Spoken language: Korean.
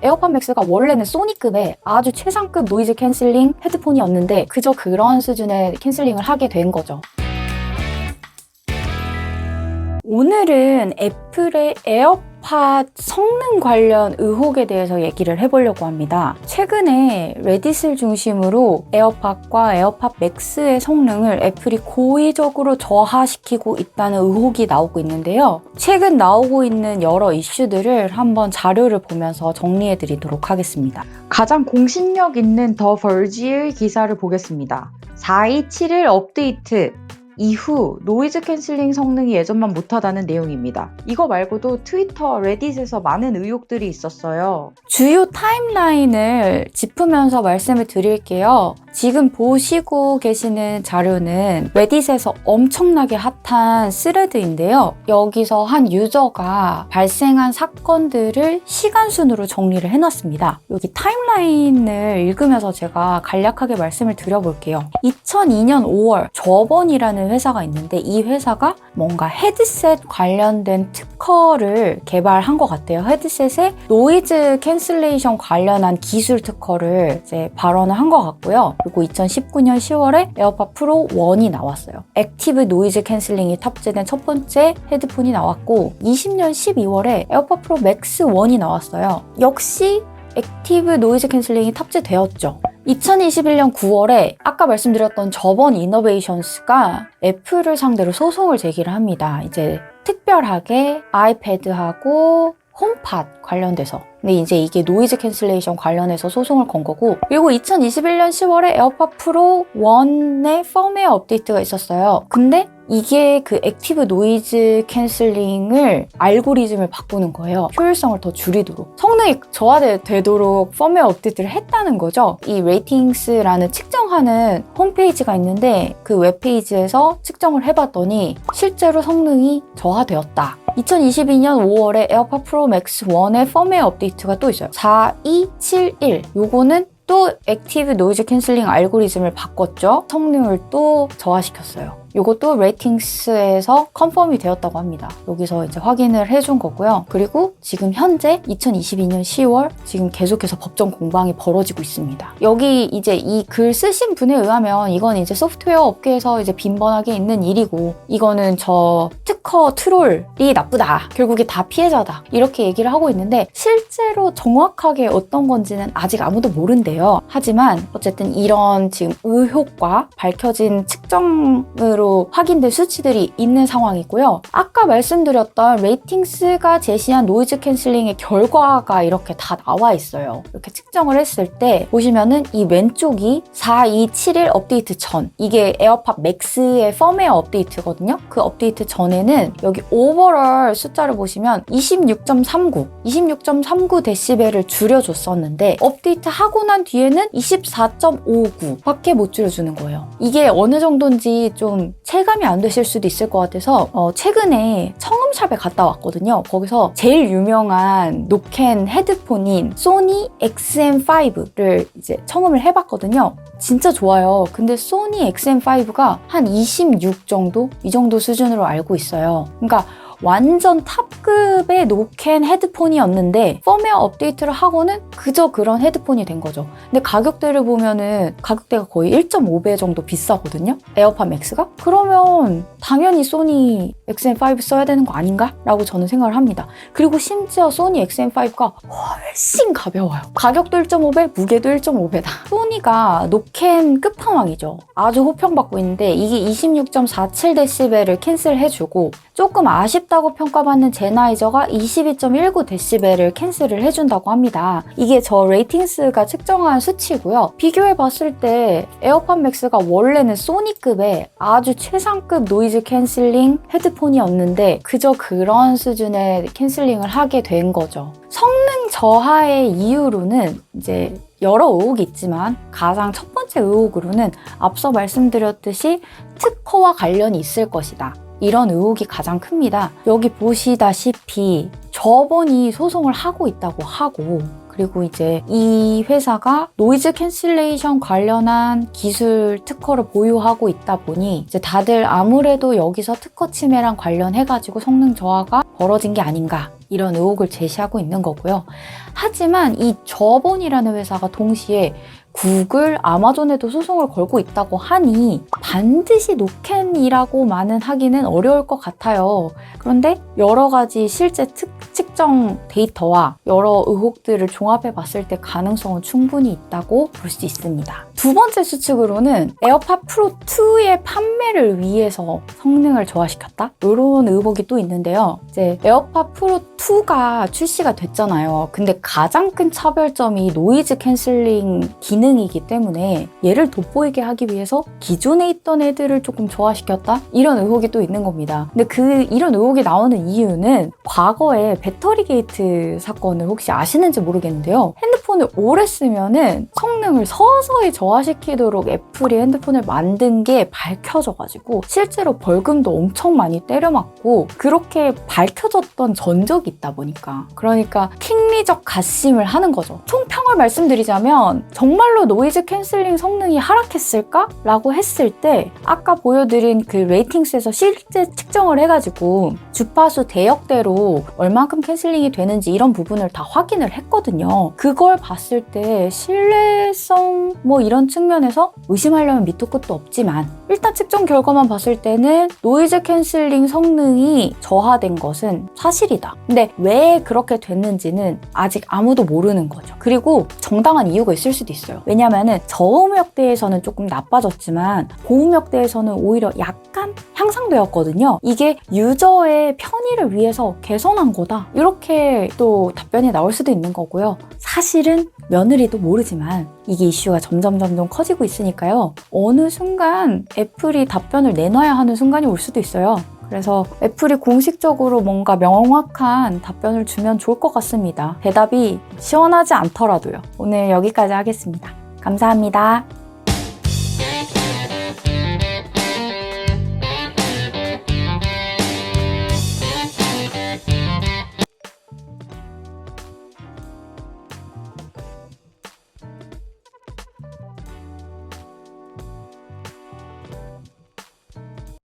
에어팟 맥스가 원래는 소니급의 아주 최상급 노이즈 캔슬링 헤드폰이었는데 그저 그런 수준의 캔슬링을 하게 된 거죠. 오늘은 애플의 에어팟 성능 관련 의혹에 대해서 얘기를 해보려고 합니다. 최근에 레딧을 중심으로 에어팟과 에어팟 맥스의 성능을 애플이 고의적으로 저하시키고 있다는 의혹이 나오고 있는데요. 최근 나오고 있는 여러 이슈들을 한번 자료를 보면서 정리해드리도록 하겠습니다. 가장 공신력 있는 더 버지의 기사를 보겠습니다. 4271 업데이트 이후 노이즈 캔슬링 성능이 예전만 못하다는 내용입니다. 이거 말고도 트위터, 레딧에서 많은 의혹들이 있었어요. 주요 타임라인을 짚으면서 말씀을 드릴게요. 지금 보시고 계시는 자료는 레딧에서 엄청나게 핫한 스레드인데요. 여기서 한 유저가 발생한 사건들을 시간순으로 정리를 해놨습니다. 여기 타임라인을 읽으면서 제가 간략하게 말씀을 드려볼게요. 2002년 5월 저번이라는 회사가 있는데 이 회사가 뭔가 헤드셋 관련된 특허를 개발한 것 같아요. 헤드셋의 노이즈 캔슬레이션 관련한 기술 특허를 이제 발언을 한 것 같고요. 그리고 2019년 10월에 에어팟 프로 1이 나왔어요. 액티브 노이즈 캔슬링이 탑재된 첫 번째 헤드폰이 나왔고 20년 12월에 에어팟 프로 맥스 1이 나왔어요. 역시 액티브 노이즈 캔슬링이 탑재되었죠. 2021년 9월에 아까 말씀드렸던 저번 이노베이션스가 애플을 상대로 소송을 제기를 합니다. 이제 특별하게 아이패드하고 홈팟 관련돼서. 근데 이제 이게 노이즈 캔슬레이션 관련해서 소송을 건 거고, 그리고 2021년 10월에 에어팟 프로 1의 펌웨어 업데이트가 있었어요. 근데 이게 그 액티브 노이즈 캔슬링을 알고리즘을 바꾸는 거예요. 효율성을 더 줄이도록. 성능이 저하되도록 펌웨어 업데이트를 했다는 거죠. 이 레이팅스라는 측정하는 홈페이지가 있는데 그 웹페이지에서 측정을 해봤더니 실제로 성능이 저하되었다. 2022년 5월에 에어팟 프로 맥스 1의 펌웨어 업데이트가 또 있어요. 4271. 요거는 또 액티브 노이즈 캔슬링 알고리즘을 바꿨죠. 성능을 또 저하시켰어요. 이것도 레이팅스에서 컨펌이 되었다고 합니다. 여기서 이제 확인을 해준 거고요. 그리고 지금 현재 2022년 10월 지금 계속해서 법정 공방이 벌어지고 있습니다. 여기 이제 이 글 쓰신 분에 의하면 이건 이제 소프트웨어 업계에서 이제 빈번하게 있는 일이고 이거는 저 특허 트롤이 나쁘다. 결국에 다 피해자다. 이렇게 얘기를 하고 있는데 실제로 정확하게 어떤 건지는 아직 아무도 모른대요. 하지만 어쨌든 이런 지금 의혹과 밝혀진 측정으로 확인된 수치들이 있는 상황이고요. 아까 말씀드렸던 레이팅스가 제시한 노이즈 캔슬링의 결과가 이렇게 다 나와 있어요. 이렇게 측정을 했을 때 보시면은 이 왼쪽이 4271 업데이트 전, 이게 에어팟 맥스의 펌웨어 업데이트거든요. 그 업데이트 전에는 여기 오버롤 숫자를 보시면 26.39 데시벨을 줄여줬었는데 업데이트 하고 난 뒤에는 24.59 밖에 못 줄여주는 거예요. 이게 어느 정도인지 좀 체감이 안 되실 수도 있을 것 같아서 최근에 청음샵에 갔다 왔거든요. 거기서 제일 유명한 노캔 헤드폰인 소니 XM5를 이제 청음을 해봤거든요. 진짜 좋아요. 근데 소니 XM5가 한 26 정도? 이 정도 수준으로 알고 있어요. 그러니까 완전 탑급의 노캔 헤드폰이었는데 펌웨어 업데이트를 하고는 그저 그런 헤드폰이 된 거죠. 근데 가격대를 보면은 가격대가 거의 1.5배 정도 비싸거든요. 에어팟 맥스가? 그러면 당연히 소니 XM5 써야 되는 거 아닌가? 라고 저는 생각을 합니다. 그리고 심지어 소니 XM5가 훨씬 가벼워요. 가격도 1.5배, 무게도 1.5배다. 소니가 노캔 끝판왕이죠. 아주 호평받고 있는데 이게 26.47데시벨을 캔슬해주고 조금 아쉽다고 평가받는 제나이저가 22.19데시벨을 캔슬을 해준다고 합니다. 이게 저 레이팅스가 측정한 수치고요. 비교해봤을 때 에어팟 맥스가 원래는 소니급의 아주 최상급 노이즈 캔슬링 헤드폰이었는데 그저 그런 수준의 캔슬링을 하게 된 거죠. 성능 저하의 이유로는 이제 여러 의혹이 있지만 가장 첫 번째 의혹으로는 앞서 말씀드렸듯이 특허와 관련이 있을 것이다. 이런 의혹이 가장 큽니다. 여기 보시다시피 저번이 소송을 하고 있다고 하고 그리고 이제 이 회사가 노이즈 캔슬레이션 관련한 기술 특허를 보유하고 있다 보니 이제 다들 아무래도 여기서 특허 침해랑 관련해가지고 성능 저하가 벌어진 게 아닌가 이런 의혹을 제시하고 있는 거고요. 하지만 이 저번이라는 회사가 동시에 구글, 아마존에도 소송을 걸고 있다고 하니 반드시 노캔이라고만은 하기는 어려울 것 같아요. 그런데 여러 가지 실제 측정 데이터와 여러 의혹들을 종합해 봤을 때 가능성은 충분히 있다고 볼 수 있습니다. 두 번째 수측으로는 에어팟 프로 2의 판매를 위해서 성능을 저하시켰다? 이런 의혹이 또 있는데요. 이제 에어팟 프로 2가 출시가 됐잖아요. 근데 가장 큰 차별점이 노이즈 캔슬링 기능이기 때문에 얘를 돋보이게 하기 위해서 기존에 있던 애들을 조금 저하시켰다? 이런 의혹이 또 있는 겁니다. 근데 이런 의혹이 나오는 이유는 과거에 배터리 게이트 사건을 혹시 아시는지 모르겠는데요. 핸드폰을 오래 쓰면은 성능을 서서히 저하시키도록 애플이 핸드폰을 만든 게 밝혀져가지고 실제로 벌금도 엄청 많이 때려맞고 그렇게 밝혀졌던 전적이 있다 보니까 그러니까 킹리적 가심을 하는 거죠. 총평을 말씀드리자면 정말로 노이즈 캔슬링 성능이 하락했을까? 라고 했을 때 아까 보여드린 그 레이팅스에서 실제 측정을 해가지고 주파수 대역대로 얼만큼 캔슬링이 되는지 이런 부분을 다 확인을 했거든요. 그걸 봤을 때 신뢰성 뭐 이런 측면에서 의심하려면 밑도 끝도 없지만 일단 측정 결과만 봤을 때는 노이즈 캔슬링 성능이 저하된 것은 사실이다. 근데 왜 그렇게 됐는지는 아직 아무도 모르는 거죠. 그리고 정당한 이유가 있을 수도 있어요. 왜냐면은 저음역대에서는 조금 나빠졌지만 고음역대에서는 오히려 약간 향상되었거든요. 이게 유저의 편의를 위해서 개선한 거다. 이렇게 또 답변이 나올 수도 있는 거고요. 사실은 며느리도 모르지만 이게 이슈가 점점 커지고 있으니까요. 어느 순간 애플이 답변을 내놔야 하는 순간이 올 수도 있어요. 그래서 애플이 공식적으로 뭔가 명확한 답변을 주면 좋을 것 같습니다. 대답이 시원하지 않더라도요. 오늘 여기까지 하겠습니다. 감사합니다.